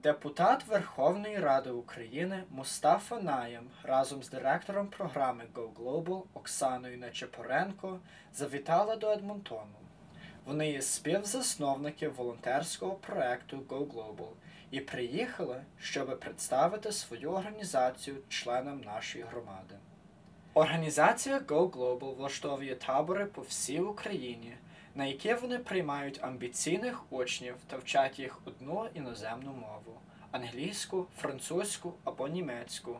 Депутат Верховної Ради України Mustafa Nyyem разом з директором програми GoGlobal Оксаною Nechyporenko завітали до Едмонтону. Вони є співзасновники волонтерського проекту GoGlobal і приїхали, щоб представити свою організацію членам нашої громади. Організація GoGlobal влаштовує табори по всій Україні, на які вони приймають амбіційних учнів та вчать їх одну іноземну мову – англійську, французьку або німецьку.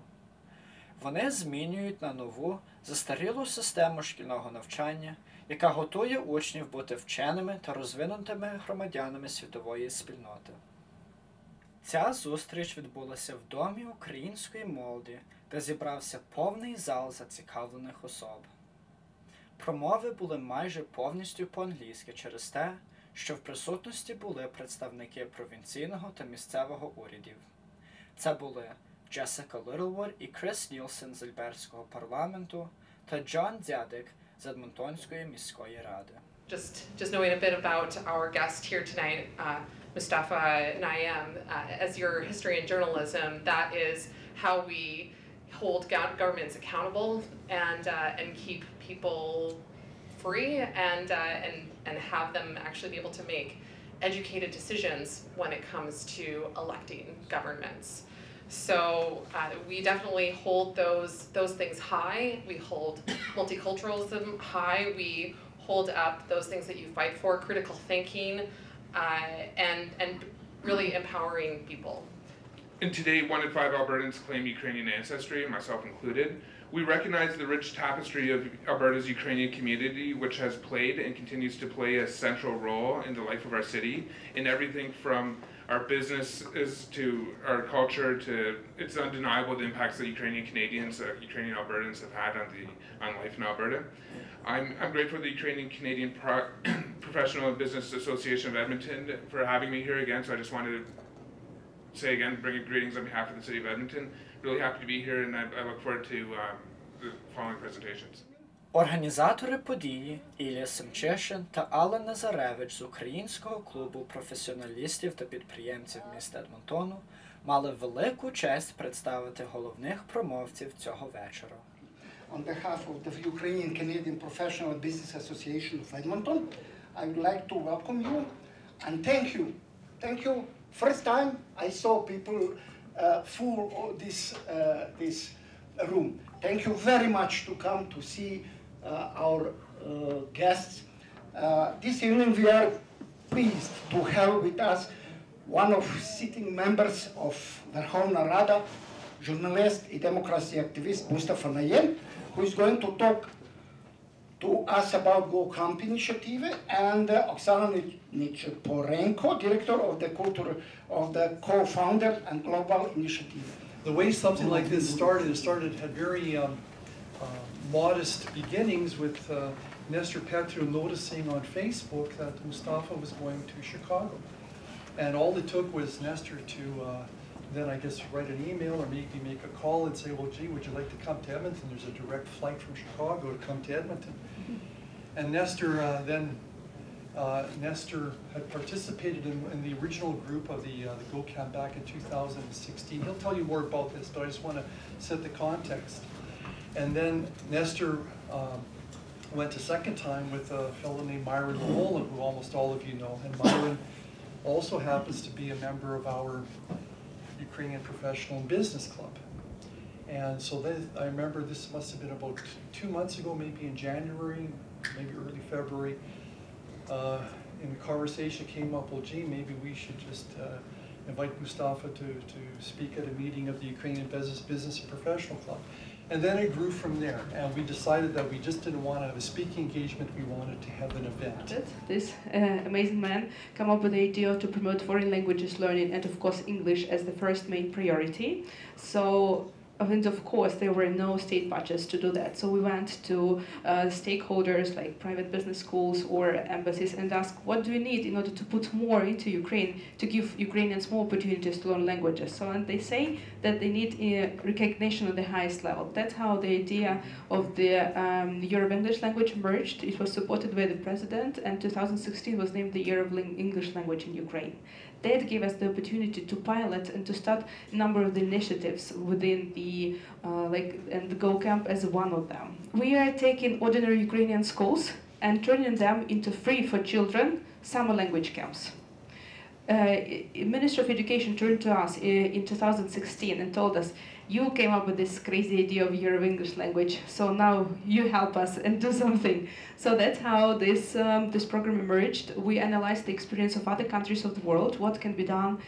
Вони змінюють на нову, застарілу систему шкільного навчання, яка готує учнів бути вченими та розвинутими громадянами світової спільноти. Ця зустріч відбулася в Домі української молоді, де зібрався повний зал зацікавлених особ. Промови були майже повністю по-англійськи через те, що в присутності були представники провінційного та місцевого урядів. Це були Джесіка Літлвуд і Крис Нілсен з Альбертського парламенту та Джон Дядик з Едмонтонської міської ради. Just knowing a bit about our guest here tonight, Mustafa Nyyem, as your history and journalism, that is how we hold governments accountable and keep people free and have them actually be able to make educated decisions when it comes to electing governments. So we definitely hold those things high. We hold multiculturalism high. We hold up those things that you fight for, critical thinking, and really empowering people. And today, 1 in 5 Albertans claim Ukrainian ancestry, myself included. We recognize the rich tapestry of Alberta's Ukrainian community, which has played and continues to play a central role in the life of our city, in everything from our businesses to our culture to it's undeniable the impacts that Ukrainian Canadians, Ukrainian Albertans have had on life in Alberta. I'm grateful to the Ukrainian Canadian Professional and Business Association of Edmonton for having me here again, so I just wanted to say again, bringing greetings on behalf of the City of Edmonton. Really happy to be here and I look forward to the following presentations. Організатори події Ілля Семчишин та Алла Назаревич з Українського клубу професіоналістів та підприємців міста Едмонтону мали велику честь представити головних промовців цього вечора. On behalf of the Ukrainian Canadian Professional Business Association of Edmonton, I would like to welcome you and thank you. Thank you. First time I saw people full of this room. Thank you very much to come to see our guests. This evening we are pleased to have with us one of sitting members of Верховна Рада, journalist and democracy activist Mustafa Nyyem, who is going to talk to us about GoCamp initiative, and Oksana Nechyporenko, director of the co-founder and global initiative. The way something like this started had very modest beginnings with Nestor Petru noticing on Facebook that Mustafa was going to Chicago. And all it took was Nestor to then I guess write an email or maybe make a call and say, well, gee, would you like to come to Edmonton? There's a direct flight from Chicago to come to Edmonton. And Nestor Nestor had participated in the original group of the GoCamp back in 2016. He'll tell you more about this, but I just want to set the context. And then Nestor went a second time with a fellow named Myron Lamola, who almost all of you know. And Myron also happens to be a member of our Ukrainian Professional Business Club. And so I remember this must have been about 2 months ago, maybe in January, maybe early February. In the conversation came up, well, gee, maybe we should just invite Mustafa to speak at a meeting of the Ukrainian Business and Professional Club. And then it grew from there, and we decided that we just didn't want to have a speaking engagement, we wanted to have an event. This amazing man came up with the idea to promote foreign languages learning and of course English as the first main priority. So And of course, there were no state budgets to do that. So we went to stakeholders like private business schools or embassies and asked, what do we need in order to put more into Ukraine, to give Ukrainians more opportunities to learn languages? So, and they say that they need recognition at the highest level. That's how the idea of the Year of English Language emerged. It was supported by the president, and 2016 was named the Year of English Language in Ukraine. That gave us the opportunity to pilot and to start a number of the initiatives within the and the GoCamp as one of them. We are taking ordinary Ukrainian schools and turning them into free for children summer language camps. Minister of Education turned to us in 2016 and told us, you came up with this crazy idea of year of English language, so now you help us and do something. So that's how this program emerged. We analyzed the experience of other countries of the world, what can be done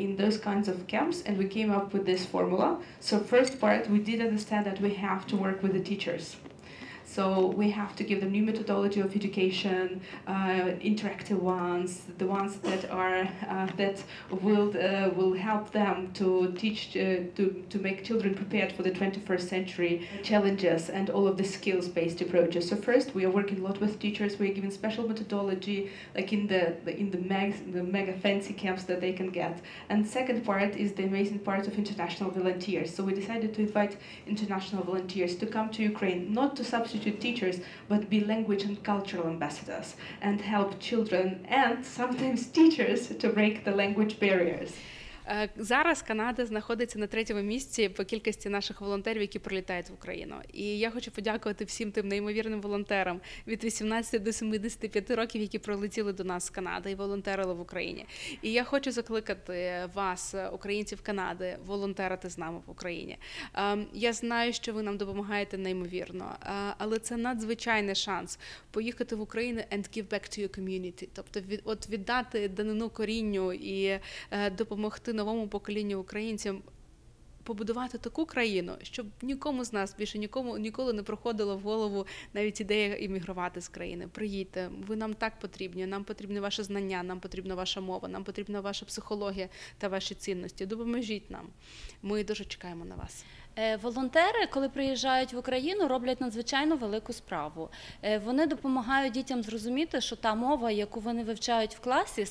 in those kinds of camps, and we came up with this formula. So first part, we did understand that we have to work with the teachers. So we have to give them new methodology of education, interactive ones, the ones that are that will help them to teach to make children prepared for the 21st century challenges and all of the skills-based approaches. So first, we are working a lot with teachers. We are giving special methodology, like in the mega fancy camps that they can get. And second part is the amazing part of international volunteers. So we decided to invite international volunteers to come to Ukraine, not to substitute teachers, but be language and cultural ambassadors and help children and sometimes teachers to break the language barriers. Зараз Канада знаходиться на 3-му місці по кількості наших волонтерів, які прилітають в Україну. І я хочу подякувати всім тим неймовірним волонтерам від 18 до 75 років, які прилетіли до нас з Канади і волонтерили в Україні. І я хочу закликати вас, українців Канади, волонтерити з нами в Україні. Я знаю, що ви нам допомагаєте неймовірно, але це надзвичайний шанс поїхати в Україну and give back to your community, тобто віддати данину корінню і допомогти новому поколінню українцям побудувати таку країну, щоб нікому з нас більше ніколи не проходило в голову навіть ідея іммігрувати з країни. Приїдьте, ви нам так потрібні, нам потрібні ваші знання, нам потрібна ваша мова, нам потрібна ваша психологія та ваші цінності. Допоможіть нам. Ми дуже чекаємо на вас. Волонтери, коли приїжджають в Україну, роблять надзвичайно велику справу. Вони допомагають дітям зрозуміти, що та мова, яку вони вивчають в класі,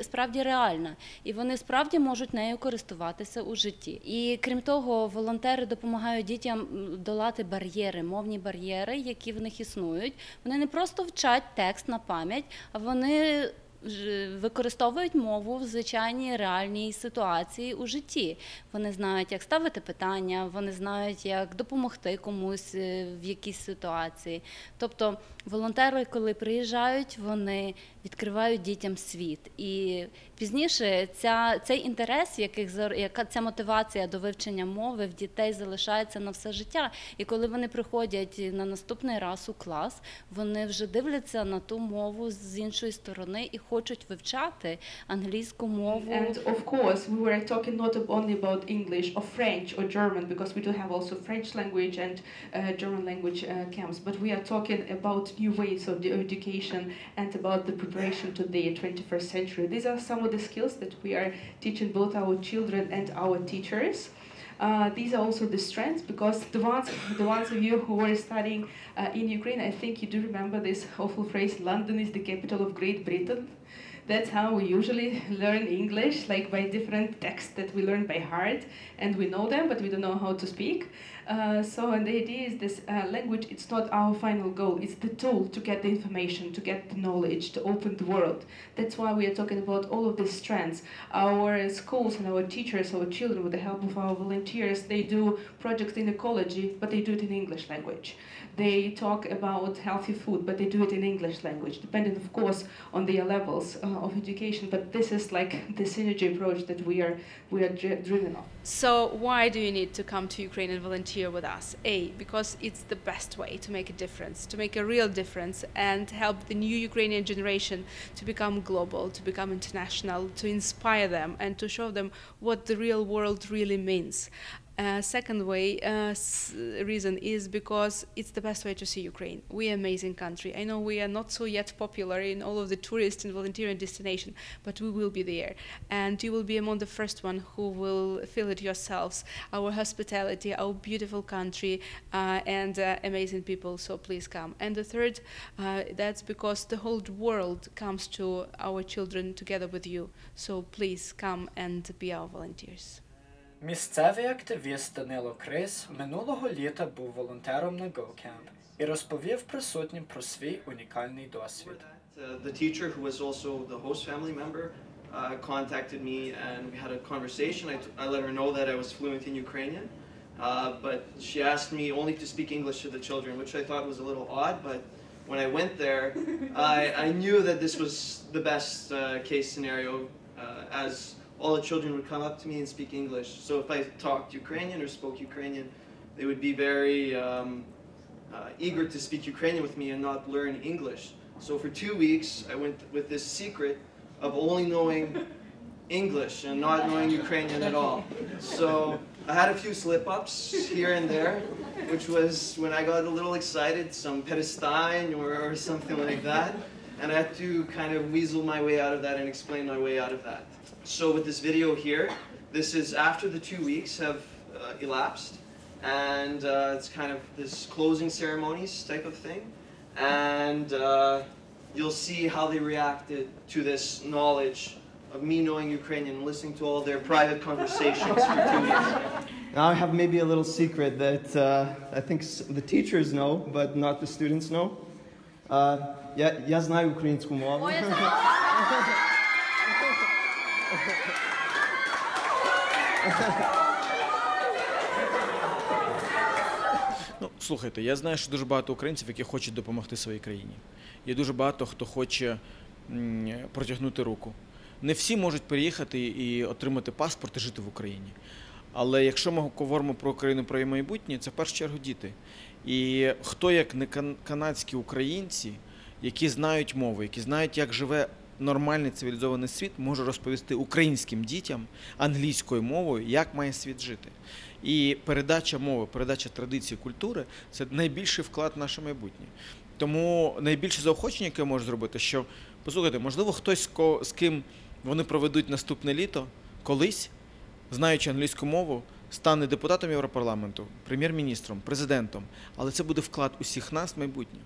справді реальна. І вони справді можуть нею користуватися у житті. І крім того, волонтери допомагають дітям долати бар'єри, мовні бар'єри, які в них існують. Вони не просто вчать текст на пам'ять, а вони використовують мову в звичайній реальній ситуації у житті. Вони знають, як ставити питання, вони знають, як допомогти комусь в якійсь ситуації. Тобто волонтери, коли приїжджають, вони відкривають дітям світ. І пізніше цей інтерес, ця мотивація до вивчення мови в дітей залишається на все життя. І коли вони приходять на наступний раз у клас, вони вже дивляться на ту мову з іншої сторони і хочуть вивчати англійську мову. And of course, we were talking not only about English or French or German, because we do have also French language and German language camps, but we are talking about new ways of education and about the preparation to the 21st century. These are some of the skills that we are teaching both our children and our teachers. These are also the strengths, because the ones of you who were studying in Ukraine, I think you do remember this awful phrase, London is the capital of Great Britain. That's how we usually learn English, like by different texts that we learn by heart, and we know them, but we don't know how to speak. And the idea is this language, it's not our final goal, it's the tool to get the information, to get the knowledge, to open the world. That's why we are talking about all of these strands. Our schools and our teachers, our children, with the help of our volunteers, they do projects in ecology, but they do it in English language. They talk about healthy food, but they do it in English language, depending, of course, on their levels of education. But this is like the synergy approach that we are driven on. So why do you need to come to Ukraine and volunteer with us? Because it's the best way to make a difference, to make a real difference and help the new Ukrainian generation to become global, to become international, to inspire them and to show them what the real world really means. Second reason is because it's the best way to see Ukraine. We are an amazing country. I know we are not so yet popular in all of the tourist and volunteering destination, but we will be there. And you will be among the first one who will feel it yourselves, our hospitality, our beautiful country, and amazing people, so please come. And the third, that's because the whole world comes to our children together with you. So please come and be our volunteers. Місцевий активіст Данило Крис минулого літа був волонтером на GoCamp і розповів присутнім про свій унікальний досвід. The teacher, who was also the host family member, contacted me and we had a conversation. I let her know that I was fluent in Ukrainian, but she asked me only to speak English to the children, which I thought was a little odd, but when I went there, I knew that this was the best case scenario, as all the children would come up to me and speak English. So if I talked Ukrainian or spoke Ukrainian, they would be very eager to speak Ukrainian with me and not learn English. So for 2 weeks, I went with this secret of only knowing English and not knowing Ukrainian at all. So I had a few slip-ups here and there, which was when I got a little excited, some Perestein or something like that, and I had to kind of weasel my way out of that and explain my way out of that. So with this video here, this is after the 2 weeks have elapsed, and it's kind of this closing ceremonies type of thing, and you'll see how they reacted to this knowledge of me knowing Ukrainian and listening to all their private conversations for 2 weeks. Now I have maybe a little secret that I think the teachers know, but not the students know. Я знаю українську мову. Ну, слухайте, я знаю, що дуже багато українців, які хочуть допомогти своїй країні. Є дуже багато, хто хоче протягнути руку. Не всі можуть приїхати і отримати паспорт і жити в Україні. Але якщо ми говоримо про Україну, про її майбутнє, це в першу чергу діти. І хто, як не канадські українці, які знають мову, які знають, як живе нормальний цивілізований світ, може розповісти українським дітям англійською мовою, як має світ жити. І передача мови, передача традиції, культури – це найбільший вклад в наше майбутнє. Тому найбільше заохочення, яке я можу зробити, що, послухайте, можливо, хтось, з ким вони проведуть наступне літо, колись, знаючи англійську мову, стане депутатом Європарламенту, прем'єр-міністром, президентом. Але це буде вклад усіх нас в майбутнє.